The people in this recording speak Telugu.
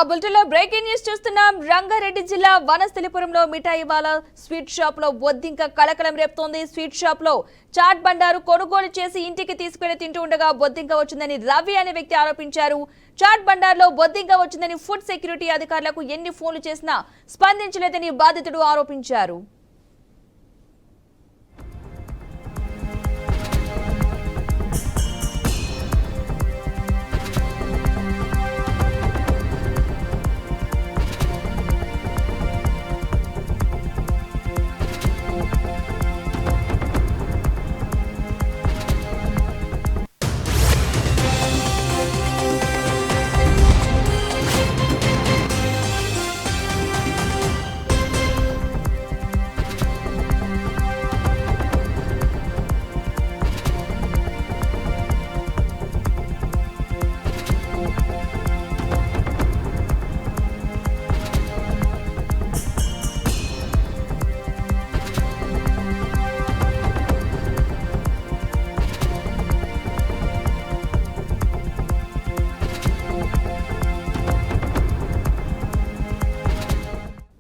బులెటిన్లో బ్రేకింగ్ న్యూస్ చూస్తున్నాం. రంగారెడ్డి జిల్లా వనస్థలిపురంలో మిఠాయివాల స్వీట్ షాప్ లో బొద్దింక కలకలం రేపుతోంది. స్వీట్ షాప్ లో చాట్ బండారు కొనుగోలు చేసి ఇంటికి తీసుకెళ్లి తింటూ ఉండగా బొద్దింక వచ్చిందని రవి అనే వ్యక్తి ఆరోపించారు. చాట్ బండార్లో బొద్దింక వచ్చిందని ఫుడ్ సెక్యూరిటీ అధికారులకు ఎన్ని ఫోన్లు చేసినా స్పందించలేదని బాధితుడు ఆరోపించారు.